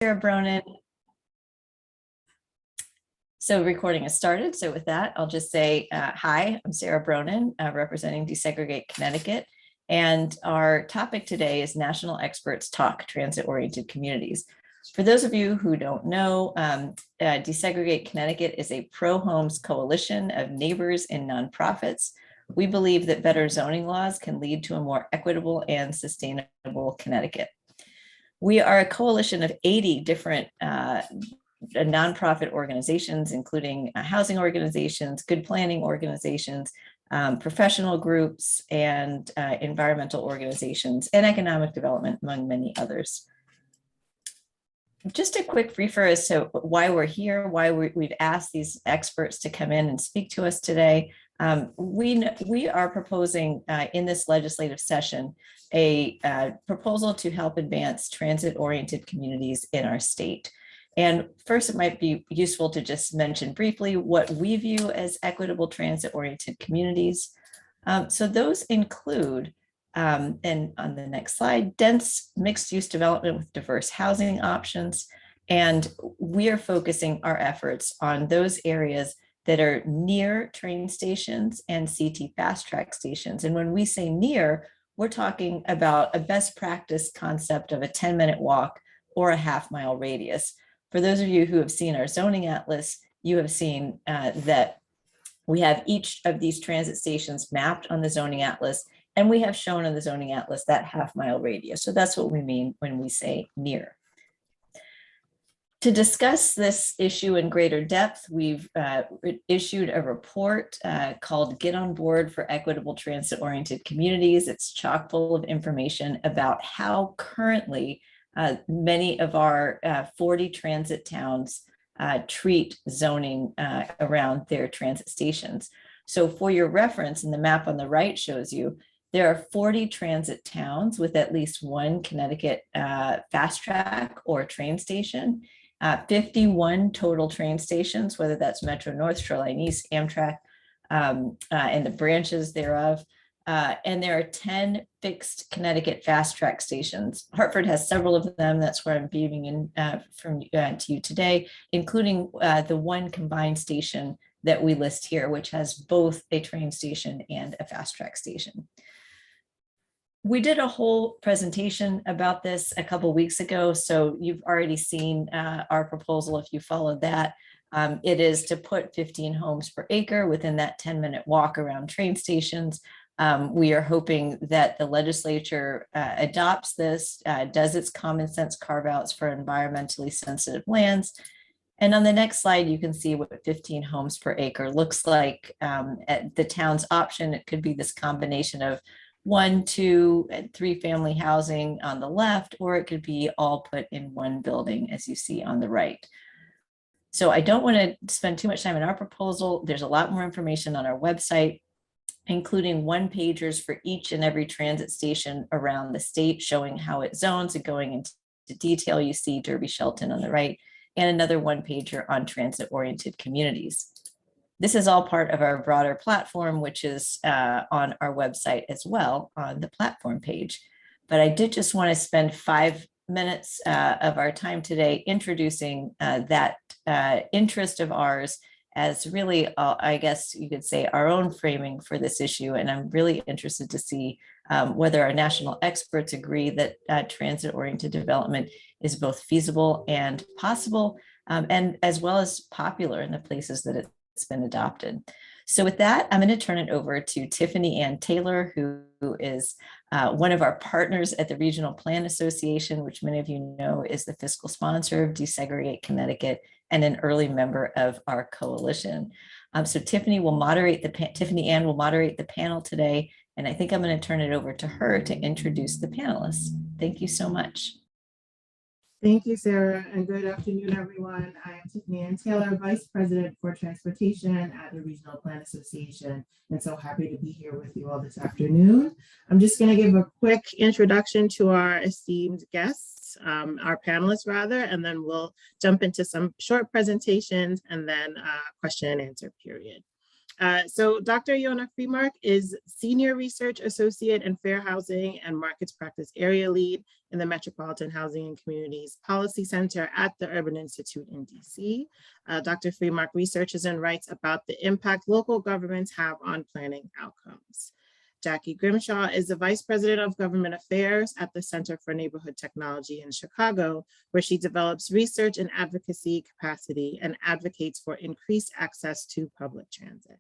Sarah Bronin. So recording has started. So with that, I'll just say, hi, I'm Sarah Bronin, representing Desegregate Connecticut. And our topic today is National Experts Talk Transit-Oriented Communities. For those of you who don't know, Desegregate Connecticut is a pro-homes coalition of neighbors and nonprofits. We believe that better zoning laws can lead to a more equitable and sustainable Connecticut. We are a coalition of 80 different nonprofit organizations, including housing organizations, good planning organizations, professional groups, and environmental organizations, and economic development, among many others. Just a quick briefer as to why we're here, why we've asked these experts to come in and speak to us today. We are proposing in this legislative session a proposal to help advance transit-oriented communities in our state. And first, it might be useful to just mention briefly what we view as equitable transit-oriented communities. So those include, and on the next slide, dense mixed-use development with diverse housing options. And we are focusing our efforts on those areas that are near train stations and CT fast track stations. And when we say near, we're talking about a best practice concept of a 10-minute walk or a half-mile radius. For those of you who have seen our zoning atlas, you have seen that we have each of these transit stations mapped on the zoning atlas, and we have shown on the zoning atlas that half-mile radius. So that's what we mean when we say near. To discuss this issue in greater depth, we've issued a report called Get on Board for Equitable Transit-Oriented Communities. It's chock full of information about how currently many of our 40 transit towns treat zoning around their transit stations. So for your reference, and the map on the right shows you, there are 40 transit towns with at least one Connecticut fast track or train station, 51 total train stations, whether that's Metro North, Shoreline East, Amtrak, and the branches thereof. And there are 10 fixed Connecticut fast track stations. Hartford has several of them. That's where I'm beaming in to you today, including the one combined station that we list here, which has both a train station and a fast track station. We did a whole presentation about this a couple weeks ago, so you've already seen our proposal if you followed that. It is to put 15 homes per acre within that 10-minute walk around train stations. We are hoping that the legislature adopts this, does its common sense carve outs for environmentally sensitive lands. And on the next slide, you can see what 15 homes per acre looks like. At the town's option, it could be this combination of 1, 2, and 3 family housing on the left, or it could be all put in one building, as you see on the right. So I don't want to spend too much time in our proposal. There's a lot more information on our website, including one-pagers for each and every transit station around the state, showing how it zones and going into detail. You see Derby Shelton on the right, and another one-pager on transit-oriented communities. This is all part of our broader platform, which is on our website as well on the platform page. But I did just want to spend 5 minutes of our time today introducing that interest of ours as really, I guess you could say, our own framing for this issue. And I'm really interested to see whether our national experts agree that transit-oriented development is both feasible and possible, and as well as popular in the places that it's been adopted. So with that, I'm going to turn it over to Tiffany Ann Taylor, who is one of our partners at the Regional Plan Association, which many of you know is the fiscal sponsor of Desegregate Connecticut and an early member of our coalition. So Tiffany Ann will moderate the panel today, and I think I'm going to turn it over to her to introduce the panelists. Thank you so much. Thank you, Sarah, and good afternoon, everyone. I am Tiffany Ann Taylor, Vice President for Transportation at the Regional Plan Association, and so happy to be here with you all this afternoon. I'm just going to give a quick introduction to our esteemed guests, our panelists rather, and then we'll jump into some short presentations and then a question and answer period. So Dr. Yona Freemark is Senior Research Associate and Fair Housing and Markets Practice Area Lead in the Metropolitan Housing and Communities Policy Center at the Urban Institute in DC. Dr. Freemark researches and writes about the impact local governments have on planning outcomes. Jackie Grimshaw is the Vice President of Government Affairs at the Center for Neighborhood Technology in Chicago, where she develops research and advocacy capacity and advocates for increased access to public transit.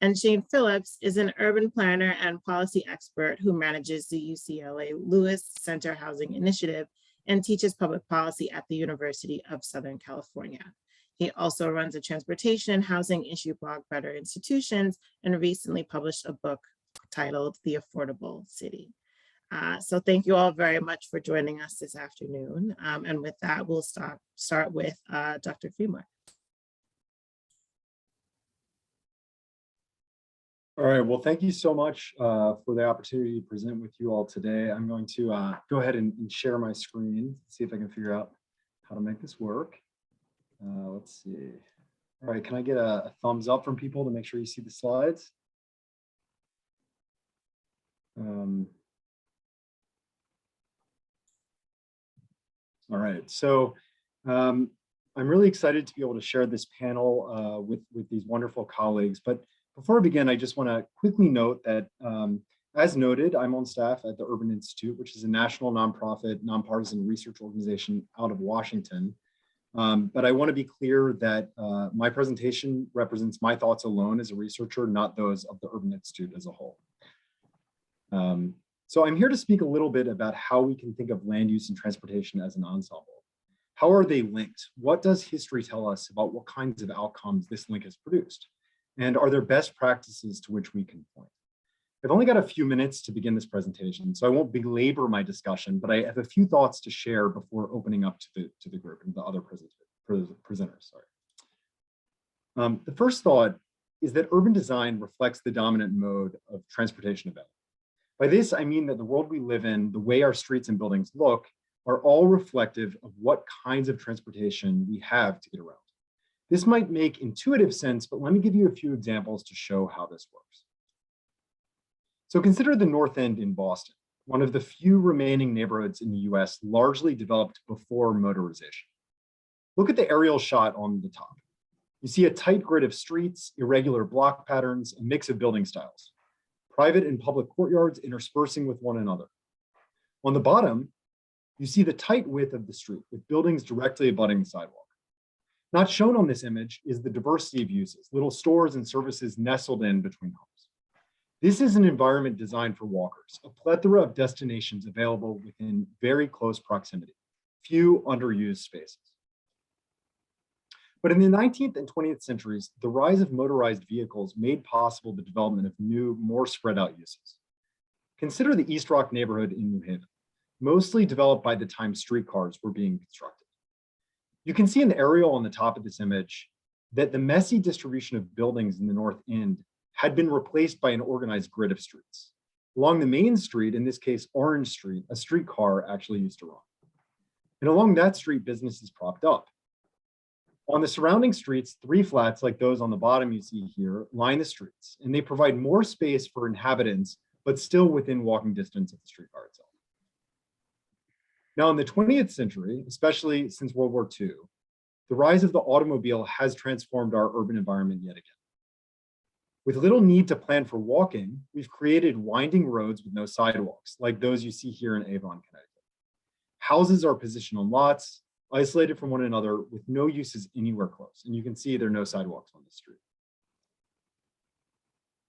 And Shane Phillips is an urban planner and policy expert who manages the UCLA Lewis Center Housing Initiative and teaches public policy at the University of Southern California. He also runs a transportation and housing issue blog, Better Institutions, and recently published a book titled The Affordable City. So thank you all very much for joining us this afternoon. And with that, we'll start with Dr. Freemark. All right, well, thank you so much for the opportunity to present with you all today. I'm going to go ahead and share my screen, see if I can figure out how to make this work. Let's see. All right, can I get a thumbs up from people to make sure you see the slides? All right, so I'm really excited to be able to share this panel with these wonderful colleagues. But before I begin, I just want to quickly note that, as noted, I'm on staff at the Urban Institute, which is a national nonprofit, nonpartisan research organization out of Washington. But I want to be clear that my presentation represents my thoughts alone as a researcher, not those of the Urban Institute as a whole. So I'm here to speak a little bit about how we can think of land use and transportation as an ensemble. How are they linked? What does history tell us about what kinds of outcomes this link has produced? And are there best practices to which we can point? I've only got a few minutes to begin this presentation, so I won't belabor my discussion, but I have a few thoughts to share before opening up to the group and the other presenters. The first thought is that urban design reflects the dominant mode of transportation available. By this, I mean that the world we live in, the way our streets and buildings look, are all reflective of what kinds of transportation we have to get around. This might make intuitive sense, but let me give you a few examples to show how this works. So consider the North End in Boston, one of the few remaining neighborhoods in the US largely developed before motorization. Look at the aerial shot on the top. You see a tight grid of streets, irregular block patterns, a mix of building styles, private and public courtyards interspersing with one another. On the bottom, you see the tight width of the street with buildings directly abutting the sidewalk. Not shown on this image is the diversity of uses, little stores and services nestled in between homes. This is an environment designed for walkers, a plethora of destinations available within very close proximity, few underused spaces. But in the 19th and 20th centuries, the rise of motorized vehicles made possible the development of new, more spread out uses. Consider the East Rock neighborhood in New Haven, mostly developed by the time streetcars were being constructed. You can see in the aerial on the top of this image that the messy distribution of buildings in the North End had been replaced by an organized grid of streets. Along the main street, in this case, Orange Street, a streetcar actually used to run. And along that street, businesses propped up. On the surrounding streets, 3 flats like those on the bottom you see here line the streets, and they provide more space for inhabitants, but still within walking distance of the streetcar itself. Now in the 20th century, especially since World War II, the rise of the automobile has transformed our urban environment yet again. With little need to plan for walking, we've created winding roads with no sidewalks, like those you see here in Avon, Connecticut. Houses are positioned on lots, isolated from one another with no uses anywhere close. And you can see there are no sidewalks on the street.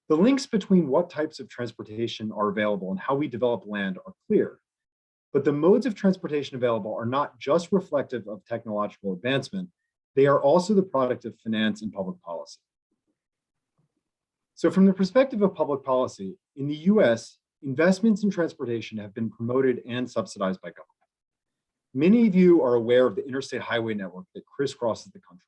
The links between what types of transportation are available and how we develop land are clear, but the modes of transportation available are not just reflective of technological advancement, they are also the product of finance and public policy. So from the perspective of public policy, in the US, investments in transportation have been promoted and subsidized by government. Many of you are aware of the interstate highway network that crisscrosses the country.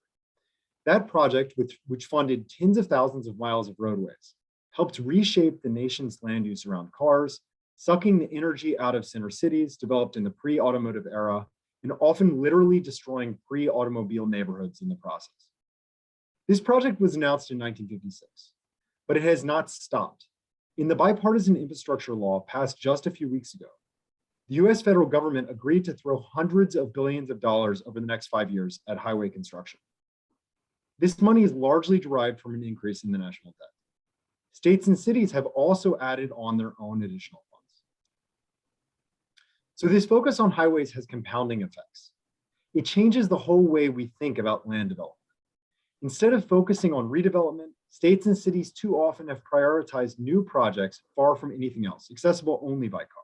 That project, which funded tens of thousands of miles of roadways, helped reshape the nation's land use around cars, sucking the energy out of center cities developed in the pre-automotive era, and often literally destroying pre-automobile neighborhoods in the process. This project was announced in 1956. but it has not stopped. In the bipartisan infrastructure law passed just a few weeks ago, the US federal government agreed to throw hundreds of billions of dollars over the next 5 years at highway construction. This money is largely derived from an increase in the national debt. States and cities have also added on their own additional funds. So this focus on highways has compounding effects. It changes the whole way we think about land development. Instead of focusing on redevelopment, states and cities too often have prioritized new projects far from anything else, accessible only by car.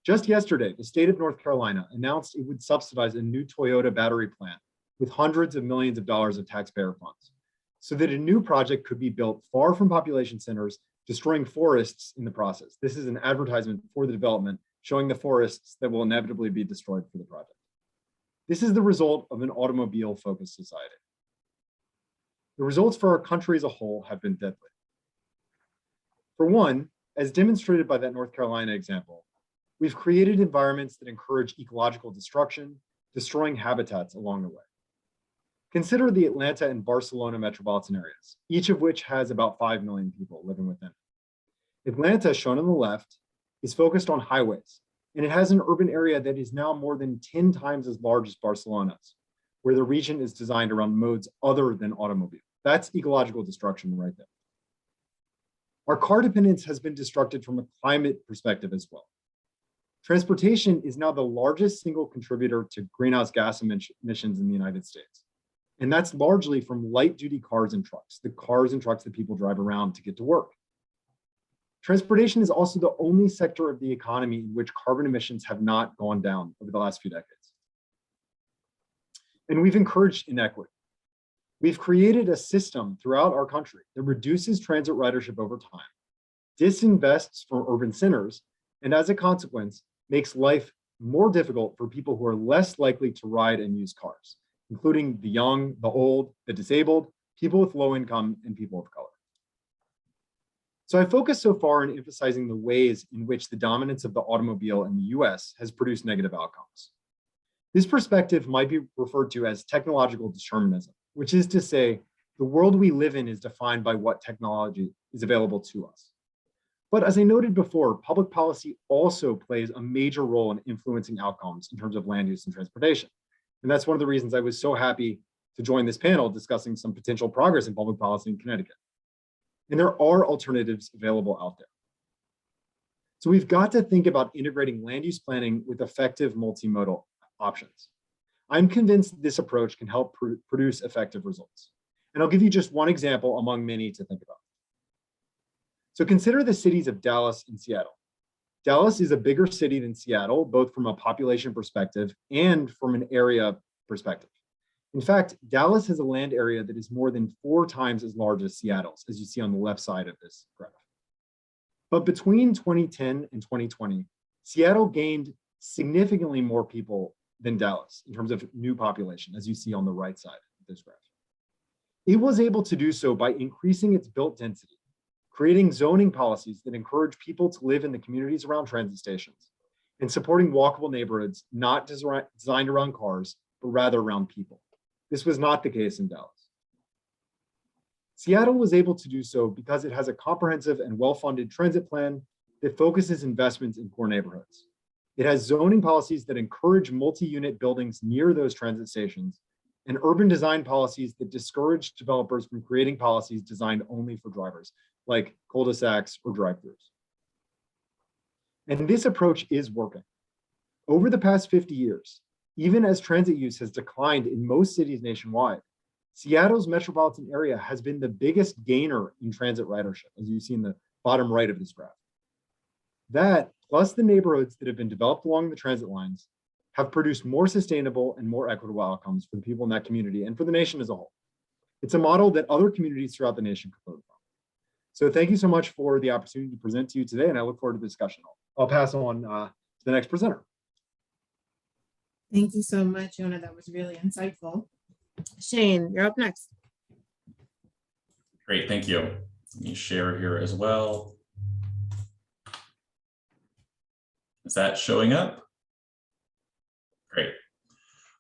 Just yesterday, the state of North Carolina announced it would subsidize a new Toyota battery plant with hundreds of millions of dollars of taxpayer funds, so that a new project could be built far from population centers, destroying forests in the process. This is an advertisement for the development, showing the forests that will inevitably be destroyed for the project. This is the result of an automobile-focused society. The results for our country as a whole have been deadly. For one, as demonstrated by that North Carolina example, we've created environments that encourage ecological destruction, destroying habitats along the way. Consider the Atlanta and Barcelona metropolitan areas, each of which has about 5 million people living within it. Atlanta, shown on the left, is focused on highways, and it has an urban area that is now more than 10 times as large as Barcelona's, where the region is designed around modes other than automobile. That's ecological destruction right there. Our car dependence has been destructed from a climate perspective as well. Transportation is now the largest single contributor to greenhouse gas emissions in the United States. And that's largely from light-duty cars and trucks, the cars and trucks that people drive around to get to work. Transportation is also the only sector of the economy in which carbon emissions have not gone down over the last few decades. And we've encouraged inequity. We've created a system throughout our country that reduces transit ridership over time, disinvests from urban centers, and as a consequence, makes life more difficult for people who are less likely to ride and use cars, including the young, the old, the disabled, people with low income, and people of color. So I focused so far on emphasizing the ways in which the dominance of the automobile in the US has produced negative outcomes. This perspective might be referred to as technological determinism, which is to say, the world we live in is defined by what technology is available to us. But as I noted before, public policy also plays a major role in influencing outcomes in terms of land use and transportation. And that's one of the reasons I was so happy to join this panel discussing some potential progress in public policy in Connecticut. And there are alternatives available out there. So we've got to think about integrating land use planning with effective multimodal options. I'm convinced this approach can help produce effective results. And I'll give you just one example among many to think about. So consider the cities of Dallas and Seattle. Dallas is a bigger city than Seattle, both from a population perspective and from an area perspective. In fact, Dallas has a land area that is more than 4 times as large as Seattle's, as you see on the left side of this graph. But between 2010 and 2020, Seattle gained significantly more people than Dallas in terms of new population, as you see on the right side of this graph. It was able to do so by increasing its built density, creating zoning policies that encourage people to live in the communities around transit stations, and supporting walkable neighborhoods not designed around cars, but rather around people. This was not the case in Dallas. Seattle was able to do so because it has a comprehensive and well-funded transit plan that focuses investments in core neighborhoods. It has zoning policies that encourage multi-unit buildings near those transit stations, and urban design policies that discourage developers from creating policies designed only for drivers, like cul-de-sacs or drive-throughs. And this approach is working. Over the past 50 years, even as transit use has declined in most cities nationwide, Seattle's metropolitan area has been the biggest gainer in transit ridership, as you see in the bottom right of this graph. That, plus the neighborhoods that have been developed along the transit lines, have produced more sustainable and more equitable outcomes for the people in that community and for the nation as a whole. It's a model that other communities throughout the nation could learn from. So thank you so much for the opportunity to present to you today, and I look forward to the discussion. I'll pass on to the next presenter. Thank you so much, Jonah. That was really insightful. Shane, you're up next. Great, thank you. Let me share here as well. Is that showing up? Great.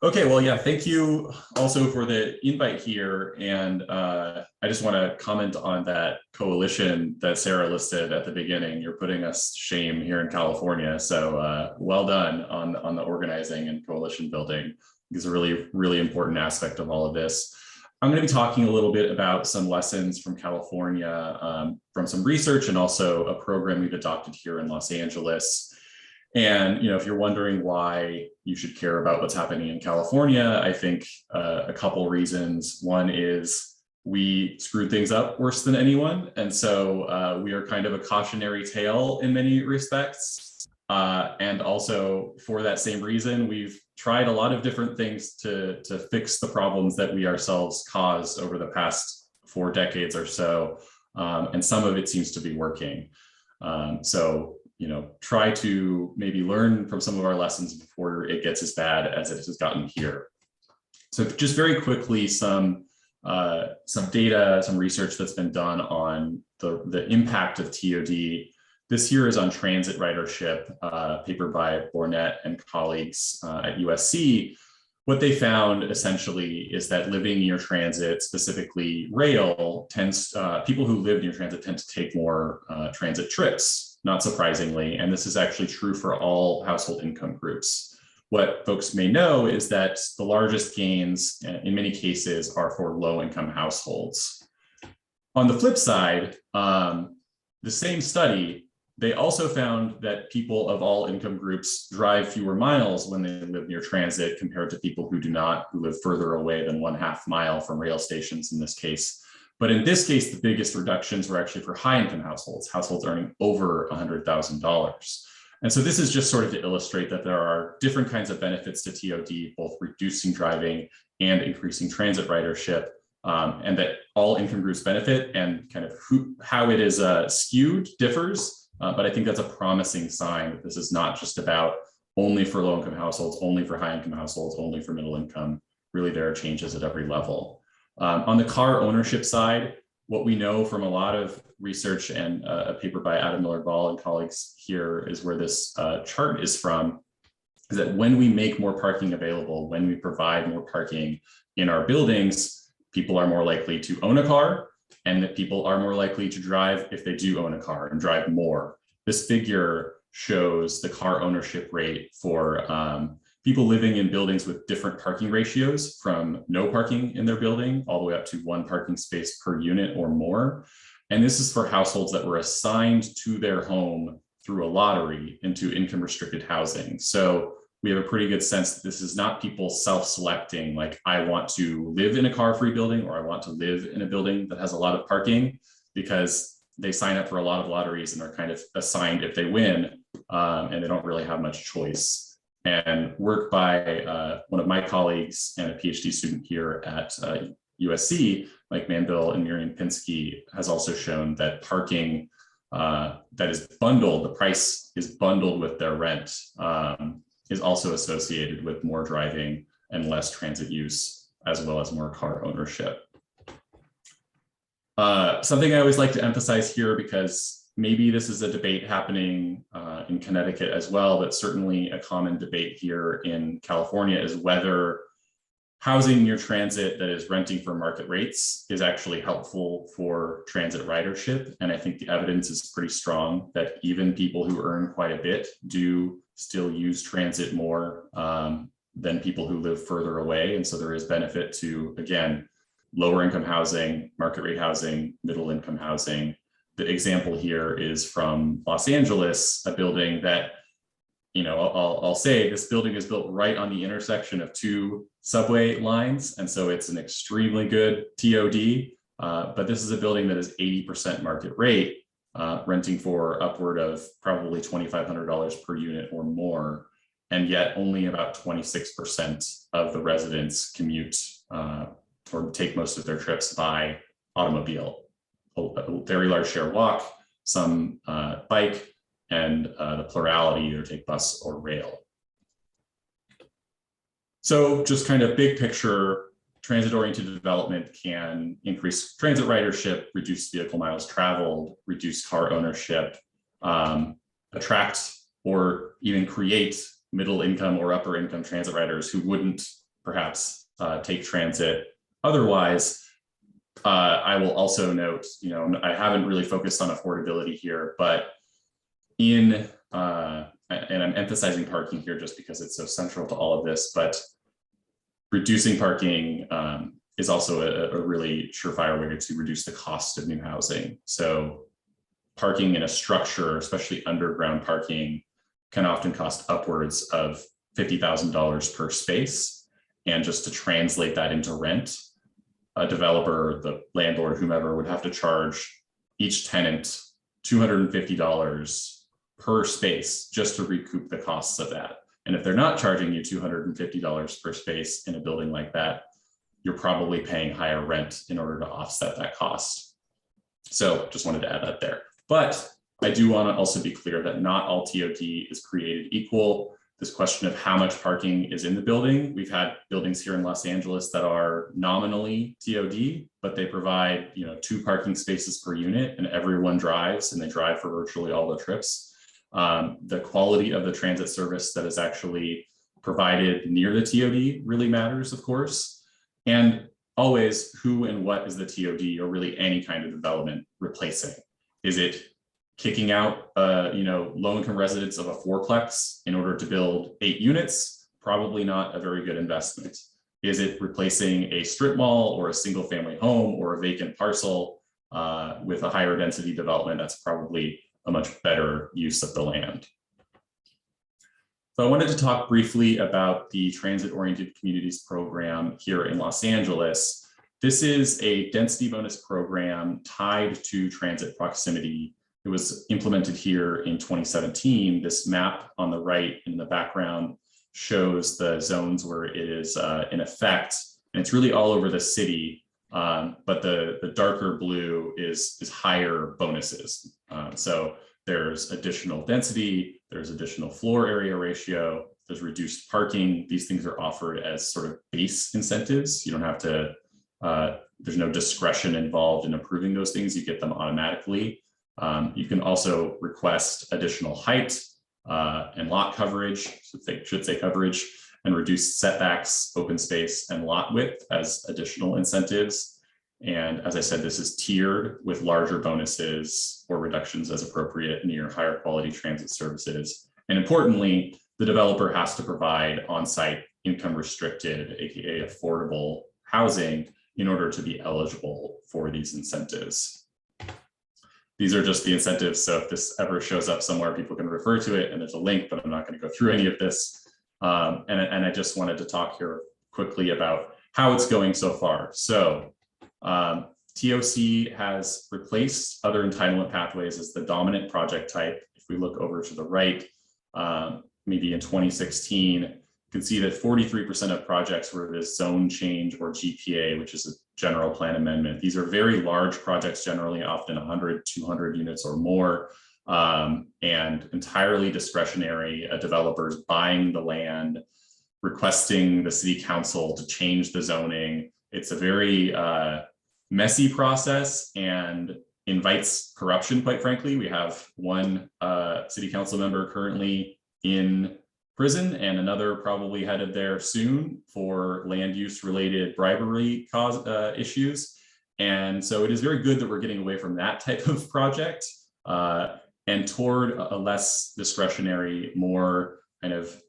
Okay, well, yeah, thank you also for the invite here. And I just want to comment on that coalition that Sarah listed at the beginning. You're putting us to shame here in California. So well done on the organizing and coalition building. It's a really, really important aspect of all of this. I'm going to be talking a little bit about some lessons from California, from some research, and also a program we've adopted here in Los Angeles. And if you're wondering why you should care about what's happening in California, I think a couple reasons. One is we screwed things up worse than anyone. And so we are kind of a cautionary tale in many respects. And also for that same reason, we've tried a lot of different things to fix the problems that we ourselves caused over the past 4 decades or so. And some of it seems to be working. Try to maybe learn from some of our lessons before it gets as bad as it has gotten here. So just very quickly, some data, some research that's been done on the impact of TOD. This here is on transit ridership, paper by Bornett and colleagues at USC. What they found essentially is that living near transit, specifically rail, people who live near transit tend to take more transit trips. Not surprisingly, and this is actually true for all household income groups. What folks may know is that the largest gains in many cases are for low-income households. On the flip side, the same study, they also found that people of all income groups drive fewer miles when they live near transit compared to people who do not, who live further away than 1/2 mile from rail stations in this case. But in this case, the biggest reductions were actually for high-income households earning over $100,000. And so this is just sort of to illustrate that there are different kinds of benefits to TOD, both reducing driving and increasing transit ridership, and that all income groups benefit, and kind of how it is skewed differs. But I think that's a promising sign that this is not just about only for low-income households, only for high-income households, only for middle income. Really, there are changes at every level. On the car ownership side, what we know from a lot of research and a paper by Adam Miller-Ball and colleagues here is where this chart is from, is that when we make more parking available, when we provide more parking in our buildings, people are more likely to own a car, and that people are more likely to drive if they do own a car and drive more. This figure shows the car ownership rate for people living in buildings with different parking ratios, from no parking in their building all the way up to 1 parking space per unit or more. And this is for households that were assigned to their home through a lottery into income restricted housing. So we have a pretty good sense that this is not people self-selecting, like I want to live in a car-free building or I want to live in a building that has a lot of parking, because they sign up for a lot of lotteries and are kind of assigned if they win, and they don't really have much choice. And work by one of my colleagues and a PhD student here at USC, Mike Manville and Miriam Pinsky, has also shown that parking that is bundled, the price is bundled with their rent, is also associated with more driving and less transit use, as well as more car ownership. Something I always like to emphasize here, because maybe this is a debate happening in Connecticut as well, but certainly a common debate here in California, is whether housing near transit that is renting for market rates is actually helpful for transit ridership. And I think the evidence is pretty strong that even people who earn quite a bit do still use transit more than people who live further away. And so there is benefit to, again, lower income housing, market rate housing, middle income housing. The example here is from Los Angeles, a building that, I'll say this building is built right on the intersection of 2 subway lines. And so it's an extremely good TOD, but this is a building that is 80% market rate, renting for upward of probably $2,500 per unit or more. And yet only about 26% of the residents commute or take most of their trips by automobile. A very large share walk, some bike, and the plurality either take bus or rail. So just kind of big picture, transit-oriented development can increase transit ridership, reduce vehicle miles traveled, reduce car ownership, attract or even create middle income or upper income transit riders who wouldn't perhaps take transit. Otherwise, I will also note, I haven't really focused on affordability here, but and I'm emphasizing parking here just because it's so central to all of this, but reducing parking is also a really surefire way to reduce the cost of new housing. So parking in a structure, especially underground parking, can often cost upwards of $50,000 per space. And just to translate that into rent, a developer, the landlord, whomever, would have to charge each tenant $250 per space just to recoup the costs of that. And if they're not charging you $250 per space in a building like that, you're probably paying higher rent in order to offset that cost. So just wanted to add that there. But I do want to also be clear that not all TOD is created equal. This question of how much parking is in the building. We've had buildings here in Los Angeles that are nominally TOD, but they provide 2 parking spaces per unit, and everyone drives, and they drive for virtually all the trips. The quality of the transit service that is actually provided near the TOD really matters, of course. And always, who and what is the TOD, or really any kind of development, replacing? Is it kicking out low-income residents of a 4-plex in order to build 8 units? Probably not a very good investment. Is it replacing a strip mall or a single-family home or a vacant parcel with a higher density development? That's probably a much better use of the land. So I wanted to talk briefly about the Transit-Oriented Communities program here in Los Angeles. This is a density bonus program tied to transit proximity. It was implemented here in 2017. This map on the right in the background shows the zones where it is in effect, and it's really all over the city, but the darker blue is higher bonuses. So there's additional density, there's additional floor area ratio, there's reduced parking. These things are offered as sort of base incentives. You don't have to, there's no discretion involved in approving those things. You get them automatically. You can also request additional height and lot coverage, should say coverage, and reduce setbacks, open space, and lot width as additional incentives. And as I said, this is tiered with larger bonuses or reductions as appropriate near higher quality transit services. And importantly, the developer has to provide on-site income restricted, aka affordable housing, in order to be eligible for these incentives. These are just the incentives. So if this ever shows up somewhere, people can refer to it, and there's a link, but I'm not going to go through any of this. And I just wanted to talk here quickly about how it's going so far. So TOC has replaced other entitlement pathways as the dominant project type. If we look over to the right, maybe in 2016, you can see that 43% of projects were this zone change or GPA, which is a general plan amendment. These are very large projects, generally often 100, 200 units or more, and entirely discretionary. A developer's buying the land, requesting the city council to change the zoning. It's a very messy process and invites corruption, quite frankly. We have one city council member currently in prison and another probably headed there soon for land use related bribery issues. And so it is very good that we're getting away from that type of project and toward a less discretionary, more kind of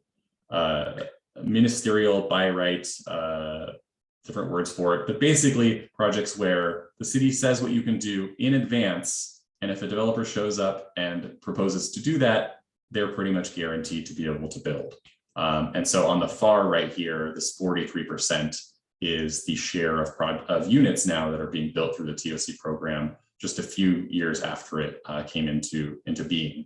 ministerial by right, different words for it, but basically projects where the city says what you can do in advance. And if a developer shows up and proposes to do that, they're pretty much guaranteed to be able to build. And so on the far right here, this 43% is the share of units now that are being built through the TOC program just a few years after it came into being.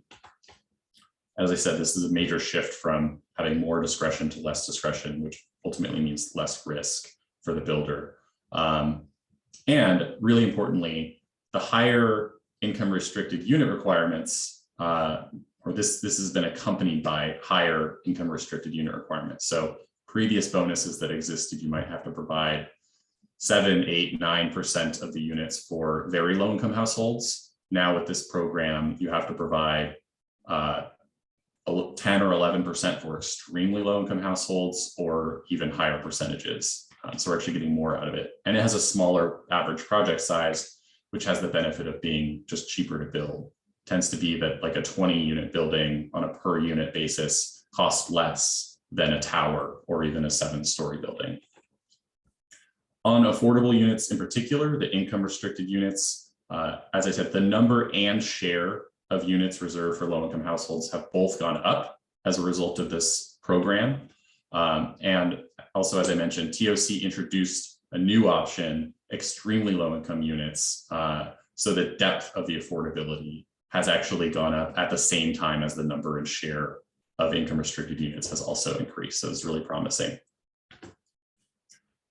As I said, this is a major shift from having more discretion to less discretion, which ultimately means less risk for the builder. And really importantly, the higher income restricted unit requirements, or this has been accompanied by higher income restricted unit requirements. So previous bonuses that existed, you might have to provide 7, 8, 9% of the units for very low income households. Now with this program, you have to provide 10 or 11% for extremely low income households, or even higher percentages. So we're actually getting more out of it. And it has a smaller average project size, which has the benefit of being just cheaper to build. Tends to be that like a 20 unit building on a per unit basis costs less than a tower or even a 7-story building. On affordable units in particular, the income restricted units, as I said, the number and share of units reserved for low-income households have both gone up as a result of this program. And also, as I mentioned, TOC introduced a new option, extremely low-income units, so the depth of the affordability has actually gone up at the same time as the number and share of income restricted units has also increased. So it's really promising.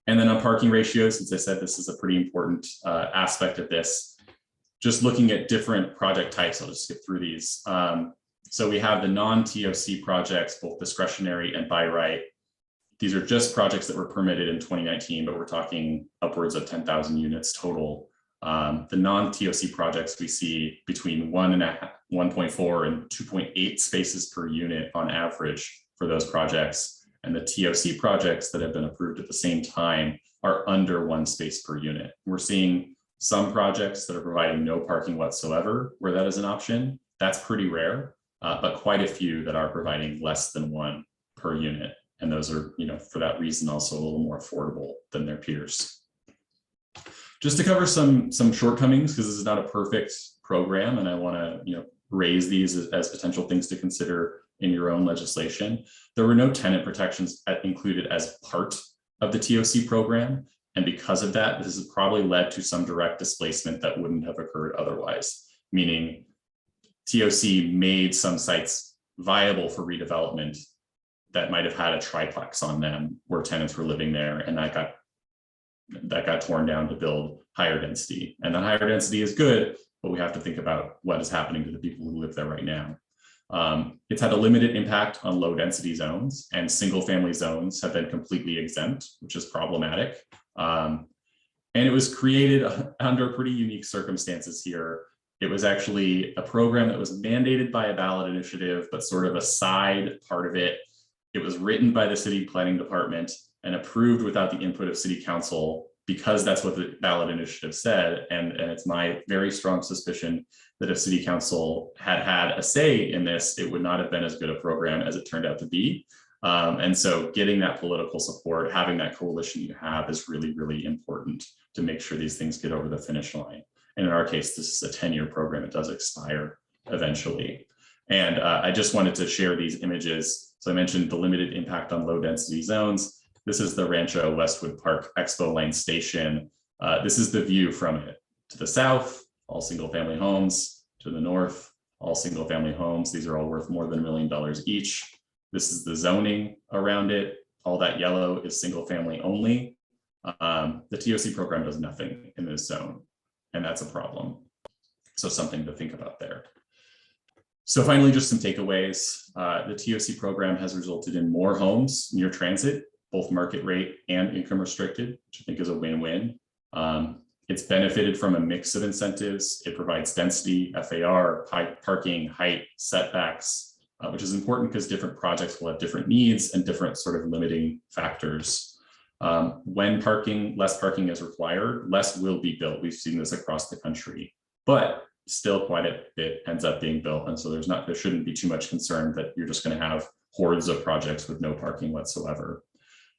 And then on parking ratios, as I said, this is a pretty important aspect of this. Just looking at different project types, I'll just skip through these. So we have the non-TOC projects, both discretionary and by right. These are just projects that were permitted in 2019, but we're talking upwards of 10,000 units total. The non-TOC projects, we see between 1.4 and 2.8 spaces per unit on average for those projects. And the TOC projects that have been approved at the same time are under 1 space per unit. We're seeing some projects that are providing no parking whatsoever where that is an option. That's pretty rare, but quite a few that are providing less than 1 per unit. And those are, for that reason, also a little more affordable than their peers. Just to cover some shortcomings, because this is not a perfect program, and I want to raise these as potential things to consider in your own legislation. There were no tenant protections included as part of the TOC program. And because of that, this has probably led to some direct displacement that wouldn't have occurred otherwise, meaning TOC made some sites viable for redevelopment that might have had a triplex on them where tenants were living there, and that got torn down to build higher density. And that higher density is good, but we have to think about what is happening to the people who live there right now. It's had a limited impact on low density zones, and single family zones have been completely exempt, which is problematic. And it was created under pretty unique circumstances here. It was actually a program that was mandated by a ballot initiative, but sort of a side part of it. It was written by the city planning department and approved without the input of city council, because that's what the ballot initiative said. And it's my very strong suspicion that if city council had had a say in this, it would not have been as good a program as it turned out to be. And so getting that political support, having that coalition you have is really, really important to make sure these things get over the finish line. And in our case, this is a 10-year program. It does expire eventually. And I just wanted to share these images. So I mentioned the limited impact on low density zones. This is the Rancho Westwood Park Expo Lane Station. This is the view from it. To the south, all single family homes. To the north, all single family homes. These are all worth more than $1 million each. This is the zoning around it. All that yellow is single family only. The TOC program does nothing in this zone, and that's a problem. So something to think about there. So finally, just some takeaways. The TOC program has resulted in more homes near transit, both market rate and income restricted, which I think is a win-win. It's benefited from a mix of incentives. It provides density, FAR, parking, height, setbacks, which is important because different projects will have different needs and different sort of limiting factors. When less parking is required, less will be built. We've seen this across the country, but still quite a bit ends up being built. And so there shouldn't be too much concern that you're just going to have hordes of projects with no parking whatsoever.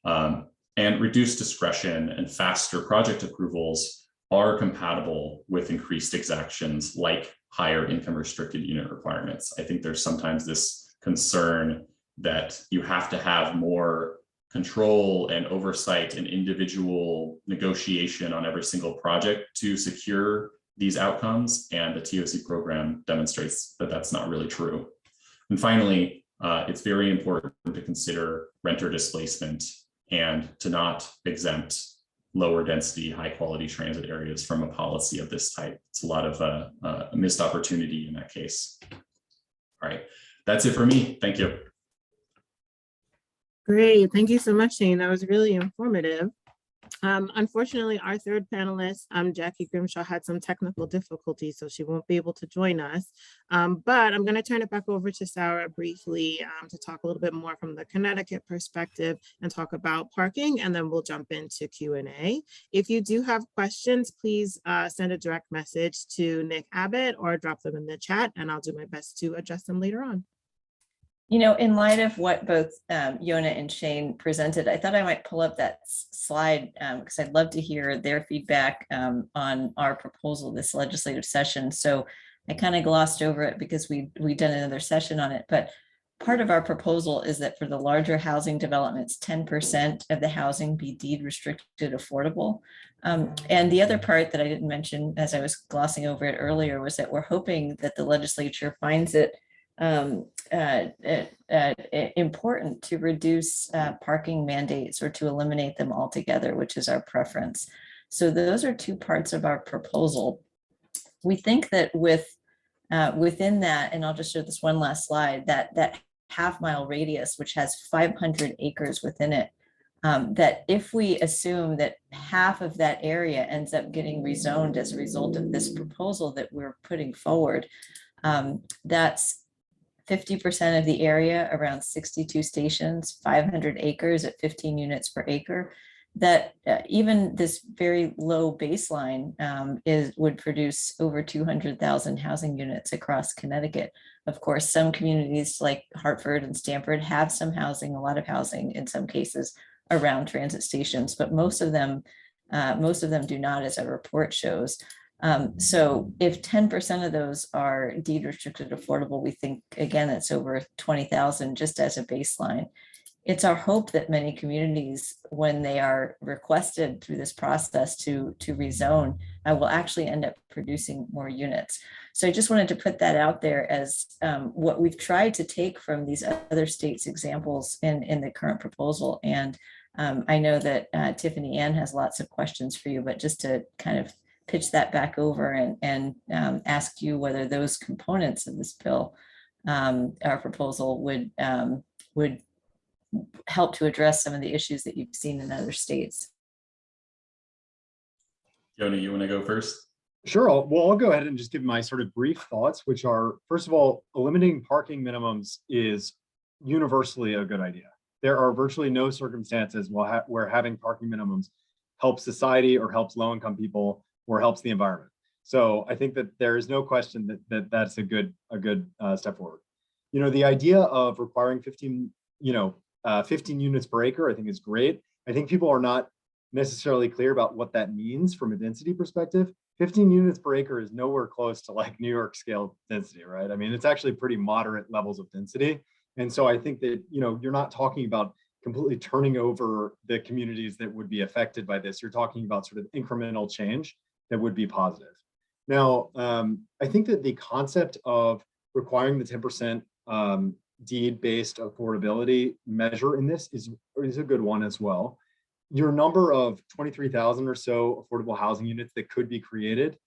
And reduced discretion and faster project approvals are compatible with increased exactions like higher income restricted unit requirements. I think there's sometimes this concern that you have to have more control and oversight and individual negotiation on every single project to secure these outcomes. And the TOC program demonstrates that that's not really true. And finally, it's very important to consider renter displacement and to not exempt lower density, high quality transit areas from a policy of this type. It's a lot of missed opportunity in that case. All right, that's it for me. Thank you. Great, thank you so much, Shane. That was really informative. Unfortunately, our third panelist, Jackie Grimshaw, had some technical difficulties, so she won't be able to join us. But I'm going to turn it back over to Sarah briefly to talk a little bit more from the Connecticut perspective and talk about parking, and then we'll jump into Q&A. If you do have questions, please send a direct message to Nick Abbott or drop them in the chat, and I'll do my best to address them later on. You know, in light of what both Yona and Shane presented, I thought I might pull up that slide because I'd love to hear their feedback on our proposal this legislative session. So I kind of glossed over it because we've done another session on it. But part of our proposal is that for the larger housing developments, 10% of the housing be deed restricted affordable. And the other part that I didn't mention as I was glossing over it earlier was that we're hoping that the legislature finds it important to reduce parking mandates or to eliminate them altogether, which is our preference. So those are two parts of our proposal. We think that within that, and I'll just show this one last slide, that half-mile radius, which has 500 acres within it, that if we assume that half of that area ends up getting rezoned as a result of this proposal that we're putting forward, that's 50% of the area, around 62 stations, 500 acres at 15 units per acre, that even this very low baseline would produce over 200,000 housing units across Connecticut. Of course, some communities like Hartford and Stamford have some housing, a lot of housing in some cases around transit stations, but most of them do not, as our report shows. So if 10% of those are deed restricted affordable, we think, again, it's over 20,000 just as a baseline. It's our hope that many communities, when they are requested through this process to rezone, will actually end up producing more units. So I just wanted to put that out there as what we've tried to take from these other states' examples in the current proposal. And I know that Tiffany Ann has lots of questions for you, but just to kind of pitch that back over and ask you whether those components of this bill, our proposal, would help to address some of the issues that you've seen in other states. Yona, you want to go first? Sure. I'll go ahead and just give my sort of brief thoughts, which are, first of all, eliminating parking minimums is universally a good idea. There are virtually no circumstances where having parking minimums helps society or helps low-income people or helps the environment. So I think that there is no question that that's a good step forward. You know, the idea of requiring 15 units per acre, I think is great. I think people are not necessarily clear about what that means from a density perspective. 15 units per acre is nowhere close to like New York scale density, right? I mean, it's actually pretty moderate levels of density. And so I think that, you know, you're not talking about completely turning over the communities that would be affected by this. You're talking about sort of incremental change that would be positive. Now, I think that the concept of requiring the 10% deed-based affordability measure in this is a good one as well. Your number of 23,000 or so affordable housing units that could be created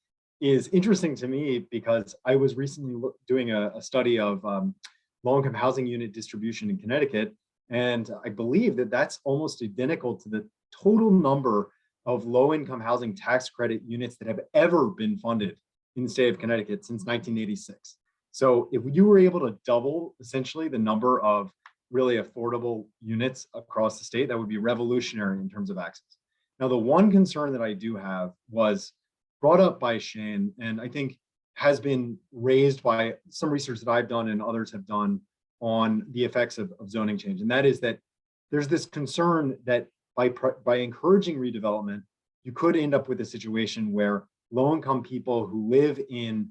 is interesting to me because I was recently doing a study of low-income housing unit distribution in Connecticut, and I believe that that's almost identical to the total number of low-income housing tax credit units that have ever been funded in the state of Connecticut since 1986. So if you were able to double essentially the number of really affordable units across the state, that would be revolutionary in terms of access. Now, the one concern that I do have was brought up by Shane, and I think has been raised by some research that I've done and others have done on the effects of zoning change. And that is that there's this concern that by encouraging redevelopment, you could end up with a situation where low-income people who live in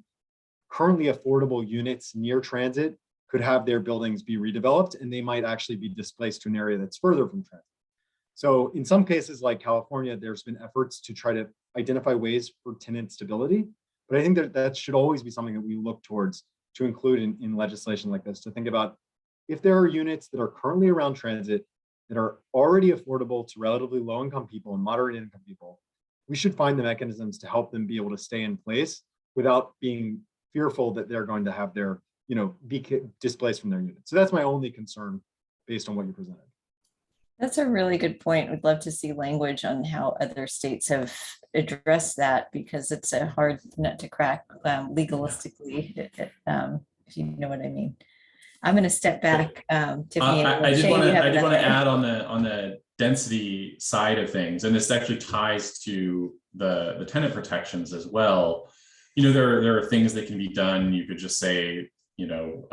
currently affordable units near transit could have their buildings be redeveloped, and they might actually be displaced to an area that's further from transit. So in some cases like California, there's been efforts to try to identify ways for tenant stability, but I think that should always be something that we look towards to include in legislation like this, to think about if there are units that are currently around transit that are already affordable to relatively low-income people and moderate income people, we should find the mechanisms to help them be able to stay in place without being fearful that they're going to have their, be displaced from their unit. So that's my only concern based on what you presented. That's a really good point. We'd love to see language on how other states have addressed that, because it's a hard nut to crack legalistically, if you know what I mean. I'm going to step back, Tiffany. I did Shay, want you have to another- add on the density side of things, and this actually ties to the tenant protections as well. You know, there are things that can be done. You could just say, you know,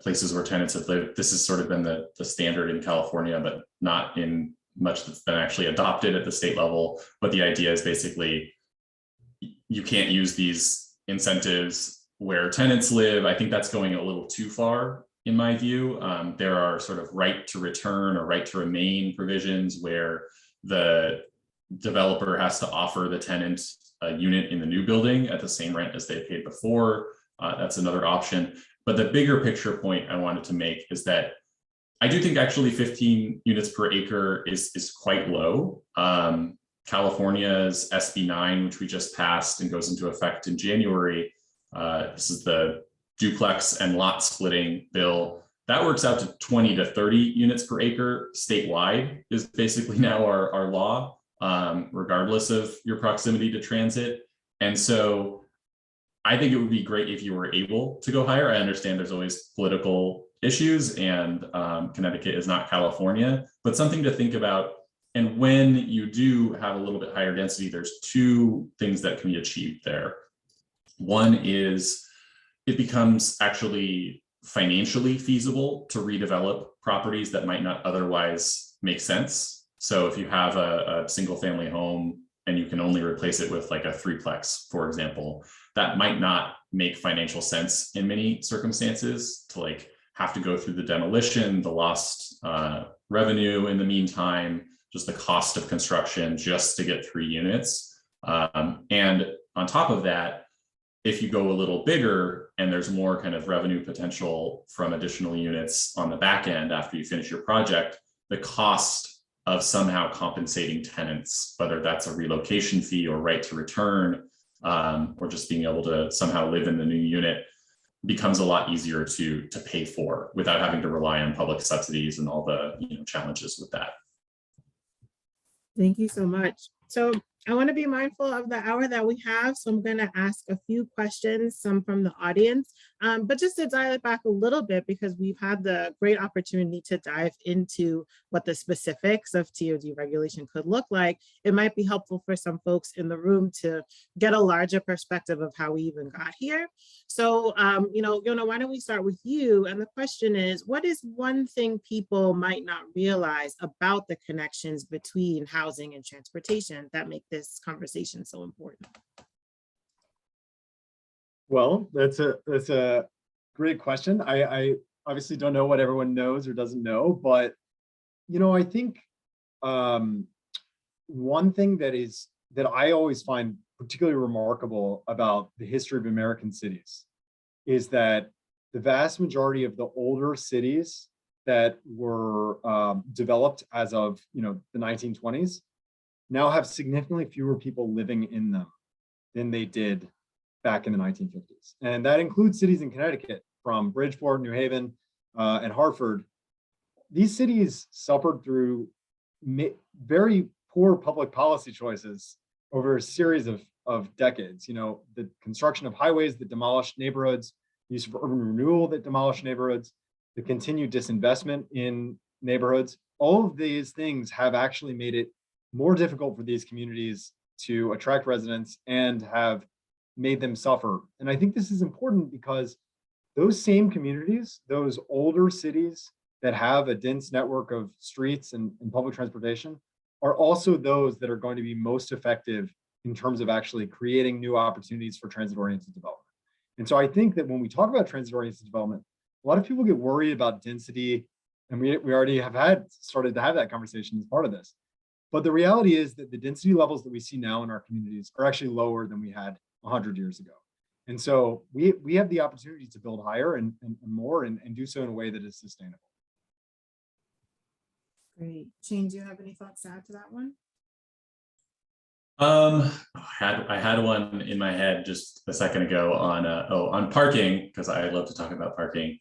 places where tenants have lived. This has sort of been the standard in California, but not in much that's been actually adopted at the state level. But the idea is basically you can't use these incentives where tenants live. I think that's going a little too far in my view. There are sort of right to return or right to remain provisions where the developer has to offer the tenant a unit in the new building at the same rent as they paid before. That's another option. But the bigger picture point I wanted to make is that I do think actually 15 units per acre is quite low. California's SB 9, which we just passed and goes into effect in January, this is the duplex and lot splitting bill. That works out to 20 to 30 units per acre statewide is basically now our law, regardless of your proximity to transit. And so I think it would be great if you were able to go higher. I understand there's always political issues, and Connecticut is not California, but something to think about. And when you do have a little bit higher density, there's two things that can be achieved there. One is it becomes actually financially feasible to redevelop properties that might not otherwise make sense. So if you have a single family home and you can only replace it with like a threeplex, for example, that might not make financial sense in many circumstances to like have to go through the demolition, the lost revenue in the meantime, just the cost of construction just to get 3 units. And on top of that, if you go a little bigger and there's more kind of revenue potential from additional units on the back end after you finish your project, the cost of somehow compensating tenants, whether that's a relocation fee or right to return, or just being able to somehow live in the new unit, becomes a lot easier to pay for without having to rely on public subsidies and all the challenges with that. Thank you so much. So I want to be mindful of the hour that we have. So I'm going to ask a few questions, some from the audience, but just to dial it back a little bit, because we've had the great opportunity to dive into what the specifics of TOD regulation could look like. It might be helpful for some folks in the room to get a larger perspective of how we even got here. So, Yona, why don't we start with you? And the question is, what is one thing people might not realize about the connections between housing and transportation that make this conversation so important? Well, that's a great question. I obviously don't know what everyone knows or doesn't know, but I think one thing that I always find particularly remarkable about the history of American cities is that the vast majority of the older cities that were developed as of the 1920s now have significantly fewer people living in them than they did back in the 1950s. And that includes cities in Connecticut, from Bridgeport, New Haven, and Hartford. These cities suffered through very poor public policy choices over a series of decades. The construction of highways that demolished neighborhoods, use of urban renewal that demolished neighborhoods, the continued disinvestment in neighborhoods. All of these things have actually made it more difficult for these communities to attract residents and have made them suffer. And I think this is important because those same communities, those older cities that have a dense network of streets and public transportation, are also those that are going to be most effective in terms of actually creating new opportunities for transit-oriented development. And so I think that when we talk about transit-oriented development, a lot of people get worried about density, and we already have started to have that conversation as part of this. But the reality is that the density levels that we see now in our communities are actually lower than we had 100 years ago. And so we have the opportunity to build higher and more and do so in a way that is sustainable. Great. Shane, do you have any thoughts to add to that one? I had one in my head just a second ago on parking, because I love to talk about parking.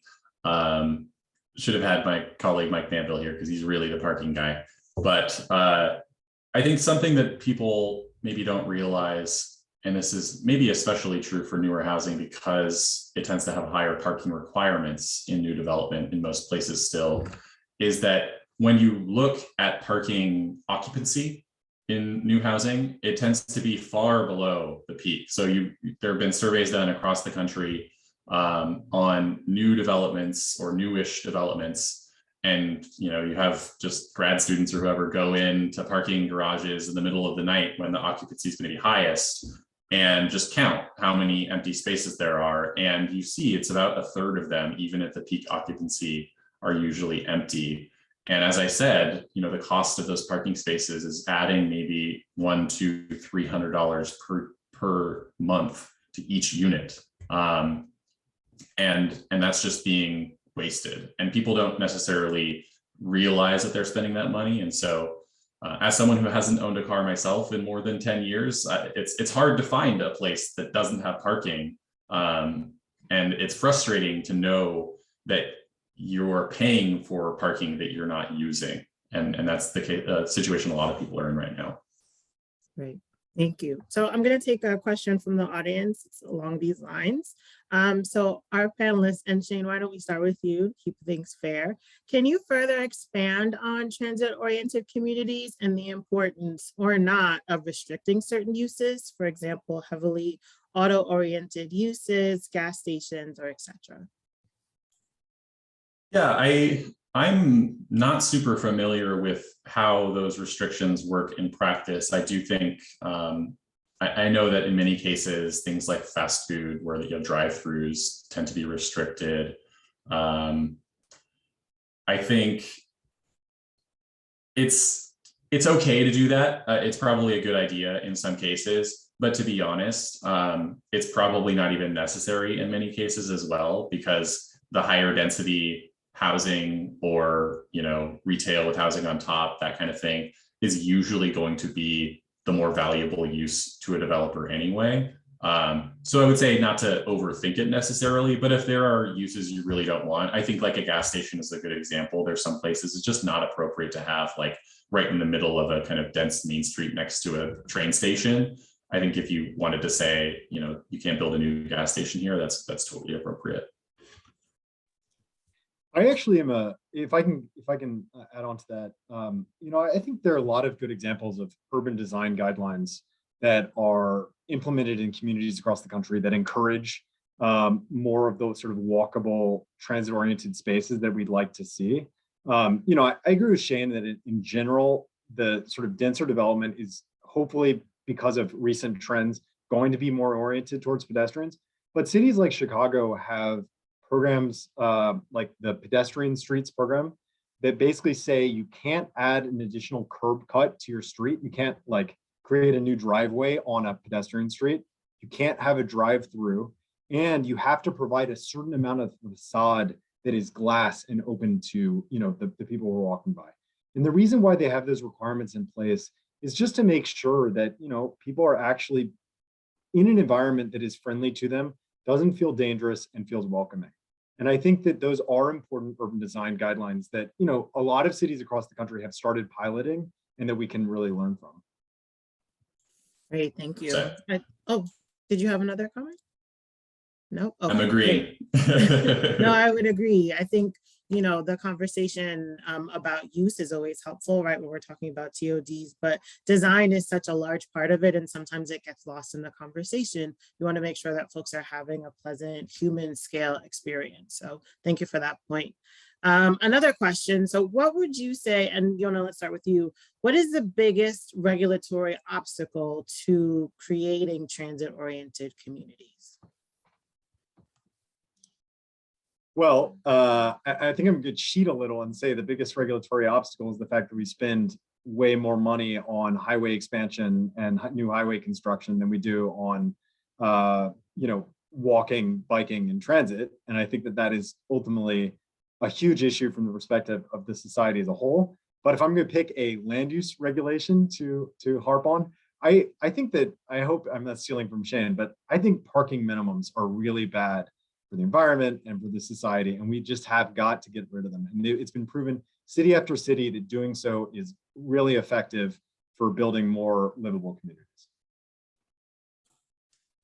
Should have had my colleague Mike Manville here because he's really the parking guy. But I think something that people maybe don't realize, and this is maybe especially true for newer housing because it tends to have higher parking requirements in new development in most places still, is that when you look at parking occupancy in new housing, it tends to be far below the peak. So there have been surveys done across the country on new developments or newish developments. And you have just grad students or whoever go into parking garages in the middle of the night when the occupancy is going to be highest and just count how many empty spaces there are. And you see it's about a third of them, even at the peak occupancy, are usually empty. And as I said, the cost of those parking spaces is adding maybe $100 to $300 per month to each unit. And that's just being wasted. And people don't necessarily realize that they're spending that money. And so as someone who hasn't owned a car myself in more than 10 years, it's hard to find a place that doesn't have parking. And it's frustrating to know that you're paying for parking that you're not using. And that's the situation a lot of people are in right now. Great, thank you. So I'm going to take a question from the audience along these lines. So our panelists, and Shane, why don't we start with you, keep things fair. Can you further expand on transit-oriented communities and the importance or not of restricting certain uses, for example, heavily auto-oriented uses, gas stations, or etc.? Yeah, I'm not super familiar with how those restrictions work in practice. I do think, I know that in many cases, things like fast food where drive-throughs tend to be restricted. I think it's okay to do that. It's probably a good idea in some cases, but to be honest, it's probably not even necessary in many cases as well, because the higher density housing or retail with housing on top, that kind of thing, is usually going to be the more valuable use to a developer anyway. So I would say not to overthink it necessarily, but if there are uses you really don't want, I think like a gas station is a good example. There's some places it's just not appropriate to have like right in the middle of a kind of dense main street next to a train station. I think if you wanted to say, you can't build a new gas station here, that's totally appropriate. I actually am if I can add on to that, I think there are a lot of good examples of urban design guidelines that are implemented in communities across the country that encourage more of those sort of walkable, transit-oriented spaces that we'd like to see. I agree with Shane that in general, the sort of denser development is hopefully, because of recent trends, going to be more oriented towards pedestrians. But cities like Chicago have programs like the Pedestrian Streets program that basically say you can't add an additional curb cut to your street. You can't like create a new driveway on a pedestrian street. You can't have a drive-through, and you have to provide a certain amount of facade that is glass and open to the people who are walking by. And the reason why they have those requirements in place is just to make sure that people are actually in an environment that is friendly to them, doesn't feel dangerous, and feels welcoming. And I think that those are important urban design guidelines that, a lot of cities across the country have started piloting and that we can really learn from. Great, thank you. So, Did you have another comment? No? Okay, I'm agreeing. No, I would agree. I think, the conversation about use is always helpful, right? When we're talking about TODs, but design is such a large part of it. And sometimes it gets lost in the conversation. You want to make sure that folks are having a pleasant human scale experience. So thank you for that point. Another question. So what would you say, and Yona, let's start with you. What is the biggest regulatory obstacle to creating transit-oriented communities? Well, I think I'm going to cheat a little and say the biggest regulatory obstacle is the fact that we spend way more money on highway expansion and new highway construction than we do on, walking, biking, and transit. And I think that is ultimately a huge issue from the perspective of the society as a whole. But if I'm going to pick a land use regulation to harp on, I think that, I hope I'm not stealing from Shane, but I think parking minimums are really bad for the environment and for the society, and we just have got to get rid of them. And it's been proven city after city that doing so is really effective for building more livable communities.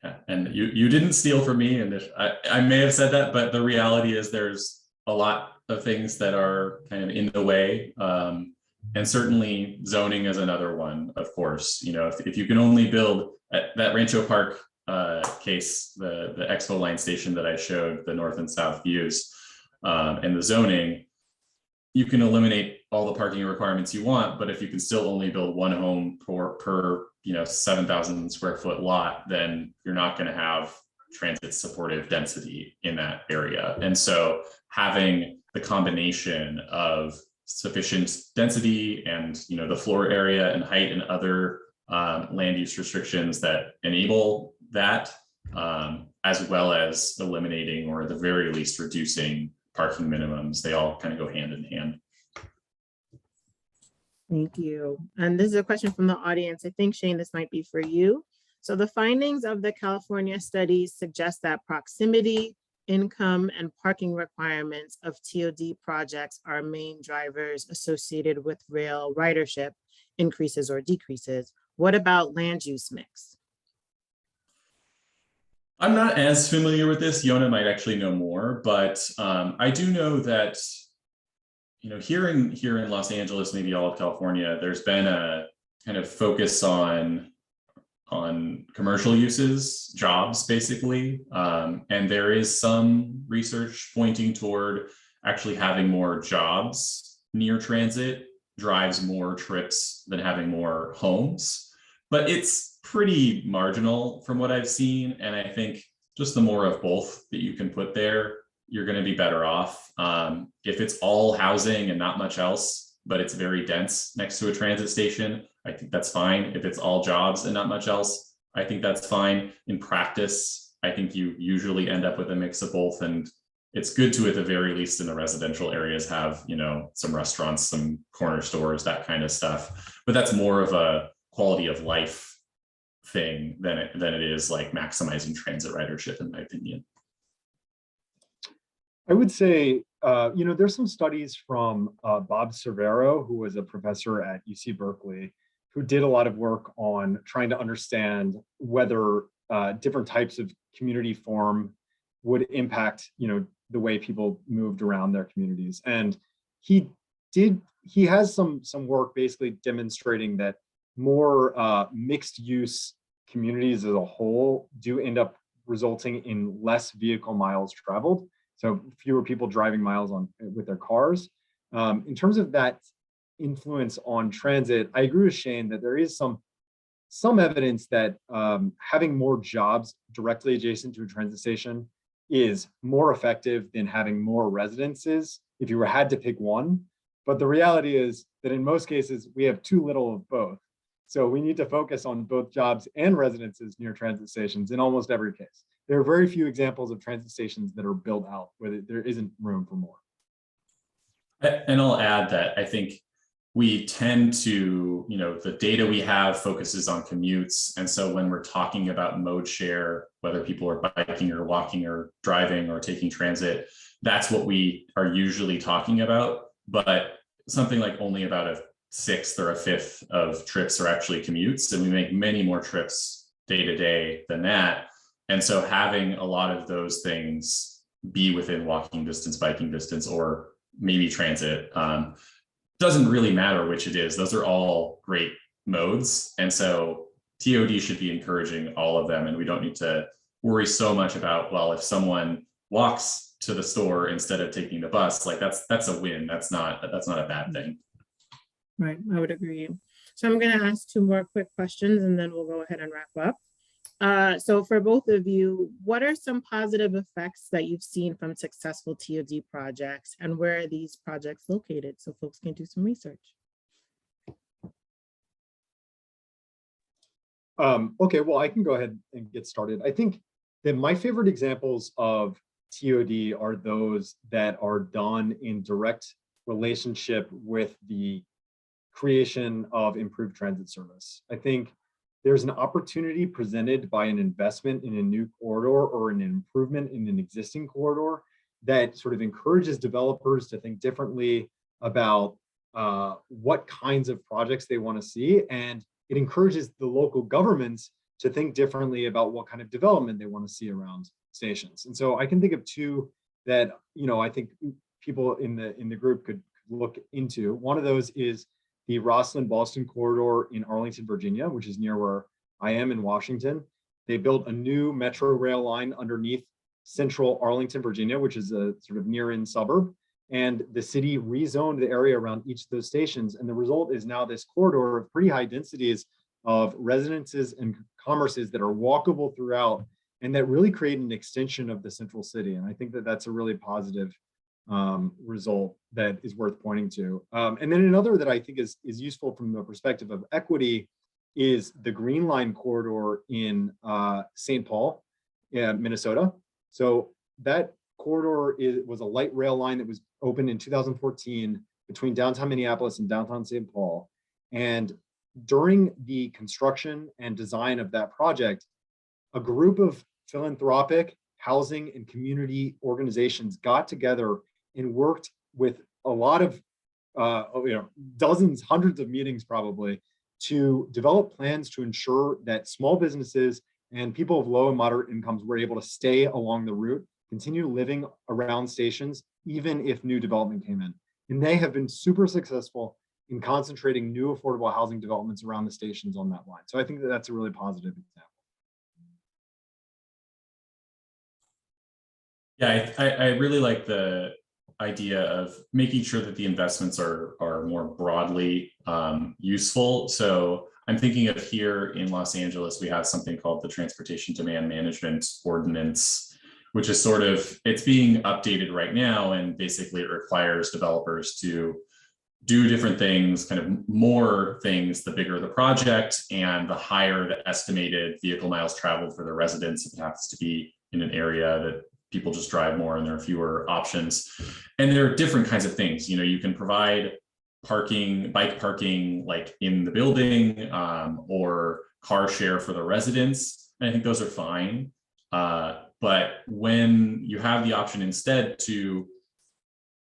Yeah, and you didn't steal from me, and I may have said that, but the reality is there's a lot of things that are kind of in the way, and certainly zoning is another one. Of course, you know, if you can only build at that Rancho Park case, the Expo line station that I showed, the north and south views, and the zoning, you can eliminate all the parking requirements you want, but if you can still only build one home per 7,000 square foot lot, then you're not going to have transit supportive density in that area. And so having the combination of sufficient density and the floor area and height and other land use restrictions that enable that, as well as eliminating or at the very least reducing parking minimums, they all kind of go hand in hand. Thank you. And this is a question from the audience. I think, Shane, this might be for you. So the findings of the California studies suggest that proximity, income, and parking requirements of TOD projects are main drivers associated with rail ridership increases or decreases. What about land use mix? I'm not as familiar with this. Yona might actually know more, but I do know that here in Los Angeles, maybe all of California, there's been a kind of focus on commercial uses, jobs, basically. And there is some research pointing toward actually having more jobs near transit drives more trips than having more homes. But it's pretty marginal from what I've seen. And I think just the more of both that you can put there, you're going to be better off. If it's all housing and not much else, but it's very dense next to a transit station, I think that's fine. If it's all jobs and not much else, I think that's fine. In practice, I think you usually end up with a mix of both. And it's good to, at the very least in the residential areas, have, some restaurants, some corner stores, that kind of stuff. But that's more of a quality of life thing than it is like maximizing transit ridership, in my opinion. I would say, there's some studies from Bob Cervero, who was a professor at UC Berkeley, who did a lot of work on trying to understand whether different types of community form would impact, the way people moved around their communities. And he has some work basically demonstrating that more mixed use communities as a whole do end up resulting in less vehicle miles traveled. So fewer people driving miles with their cars. In terms of that influence on transit, I agree with Shane that there is some evidence that having more jobs directly adjacent to a transit station is more effective than having more residences if you had to pick one. But the reality is that in most cases, we have too little of both. So we need to focus on both jobs and residences near transit stations in almost every case. There are very few examples of transit stations that are built out where there isn't room for more. And I'll add that I think we tend to, the data we have focuses on commutes. And so when we're talking about mode share, whether people are biking or walking or driving or taking transit, that's what we are usually talking about. But something like only about a sixth or a fifth of trips are actually commutes. And we make many more trips day to day than that. And so having a lot of those things be within walking distance, biking distance, or maybe transit, doesn't really matter which it is. Those are all great modes. And so TOD should be encouraging all of them. And we don't need to worry so much about, well, if someone walks to the store instead of taking the bus, like that's a win. That's not a bad thing. Right, I would agree. So I'm going to ask two more quick questions and then we'll go ahead and wrap up. So for both of you, what are some positive effects that you've seen from successful TOD projects, and where are these projects located so folks can do some research? Okay, well, I can go ahead and get started. I think that my favorite examples of TOD are those that are done in direct relationship with the creation of improved transit service. I think there's an opportunity presented by an investment in a new corridor or an improvement in an existing corridor that sort of encourages developers to think differently about what kinds of projects they want to see, and it encourages the local governments to think differently about what kind of development they want to see around stations. And so I can think of two that, you know, I think people in the group could look into. One of those is the Rosslyn-Ballston corridor in Arlington, Virginia, which is near where I am in Washington. They built a new metro rail line underneath central Arlington, Virginia, which is a sort of near-in suburb. And the city rezoned the area around each of those stations. And the result is now this corridor of pretty high densities of residences and commerces that are walkable throughout, and that really create an extension of the central city. And I think that that's a really positive result that is worth pointing to. And then another that I think is useful from the perspective of equity is the Green Line corridor in St. Paul, Minnesota. So that corridor was a light rail line that was opened in 2014 between downtown Minneapolis and downtown St. Paul. And during the construction and design of that project, a group of philanthropic, housing, and community organizations got together and worked with a lot of, dozens, hundreds of meetings probably, to develop plans to ensure that small businesses and people of low and moderate incomes were able to stay along the route, continue living around stations, even if new development came in. And they have been super successful in concentrating new affordable housing developments around the stations on that line. So I think that that's a really positive example. Yeah, I really like the idea of making sure that the investments are more broadly useful. So I'm thinking of here in Los Angeles, we have something called the Transportation Demand Management Ordinance, which is sort of, it's being updated right now, and basically it requires developers to do different things, kind of more things, the bigger the project and the higher the estimated vehicle miles traveled for the residents. If it happens to be in an area that people just drive more and there are fewer options. And there are different kinds of things. You know, you can provide parking, bike parking, like in the building, or car share for the residents. And I think those are fine. But when you have the option instead to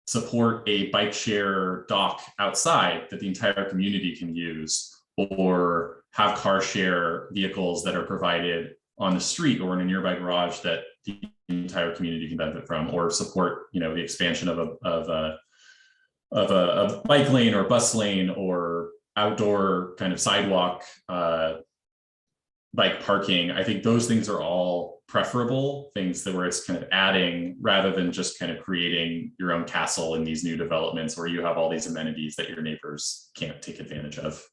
support a bike share dock outside that the entire community can use, or have car share vehicles that are provided on the street or in a nearby garage that the entire community can benefit from, or support, you know, the expansion of a bike lane or bus lane or outdoor kind of sidewalk bike parking. I think those things are all preferable things that where it's kind of adding rather than just kind of creating your own castle in these new developments where you have all these amenities that your neighbors can't take advantage of.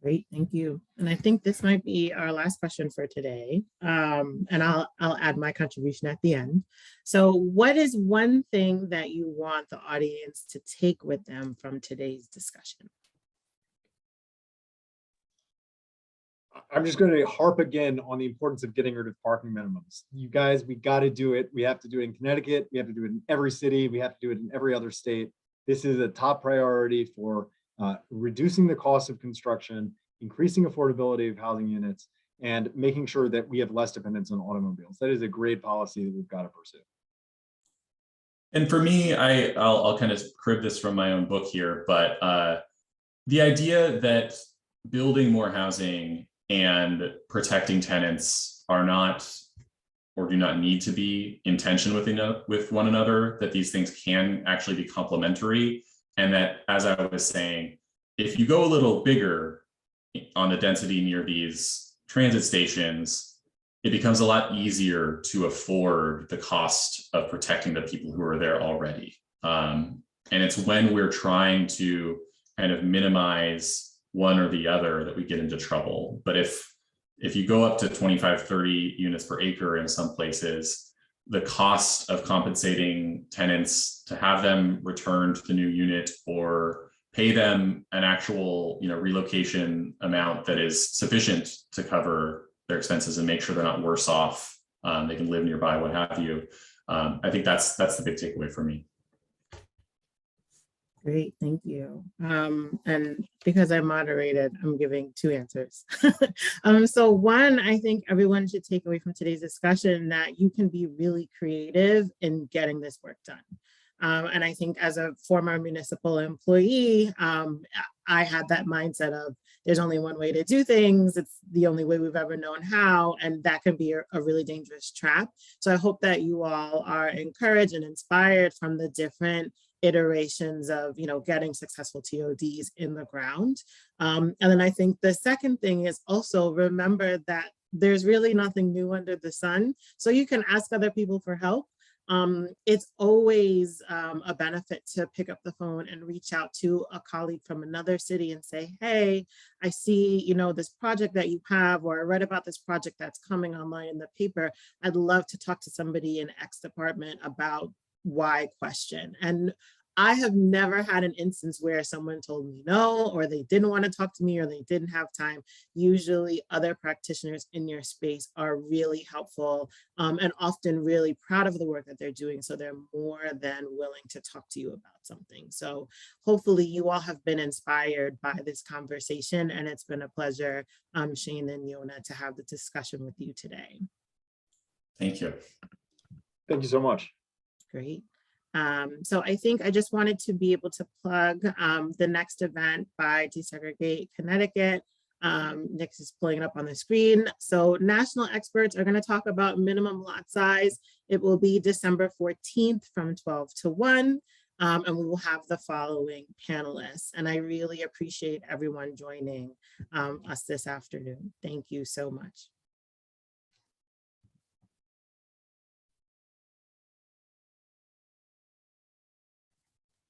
Great, thank you. And I think this might be our last question for today. And I'll add my contribution at the end. So what is one thing that you want the audience to take with them from today's discussion? I'm just going to harp again on the importance of getting rid of parking minimums. You guys, we got to do it. We have to do it in Connecticut. We have to do it in every city. We have to do it in every other state. This is a top priority for reducing the cost of construction, increasing affordability of housing units, and making sure that we have less dependence on automobiles. That is a great policy that we've got to pursue. And for me, I'll kind of crib this from my own book here, but the idea that building more housing and protecting tenants are not or do not need to be in tension with one another, that these things can actually be complementary. And that, as I was saying, if you go a little bigger on the density near these transit stations, it becomes a lot easier to afford the cost of protecting the people who are there already. And it's when we're trying to kind of minimize one or the other that we get into trouble. But if you go up to 25, 30 units per acre in some places, the cost of compensating tenants to have them return to the new unit or pay them an actual, you know, relocation amount that is sufficient to cover their expenses and make sure they're not worse off, they can live nearby, what have you. I think that's the big takeaway for me. Great, thank you. And because I moderated, I'm giving two answers. So one, I think everyone should take away from today's discussion that you can be really creative in getting this work done. And I think as a former municipal employee, I had that mindset of there's only one way to do things. It's the only way we've ever known how, and that can be a really dangerous trap. So I hope that you all are encouraged and inspired from the different iterations of, getting successful TODs in the ground. And then I think the second thing is also remember that there's really nothing new under the sun. So you can ask other people for help. It's always a benefit to pick up the phone and reach out to a colleague from another city and say, hey, I see, this project that you have, or I read about this project that's coming online in the paper. I'd love to talk to somebody in X department about Y question. And I have never had an instance where someone told me no, or they didn't want to talk to me, or they didn't have time. Usually other practitioners in your space are really helpful and often really proud of the work that they're doing. So they're more than willing to talk to you about something. So hopefully you all have been inspired by this conversation, and it's been a pleasure, Shane and Yona, to have the discussion with you today. Thank you. Thank you so much. Great. So I think I just wanted to be able to plug the next event by Desegregate Connecticut. Nick is pulling it up on the screen. So national experts are going to talk about minimum lot size. It will be December 14th from 12 to 1. And we will have the following panelists. And I really appreciate everyone joining us this afternoon. Thank you so much.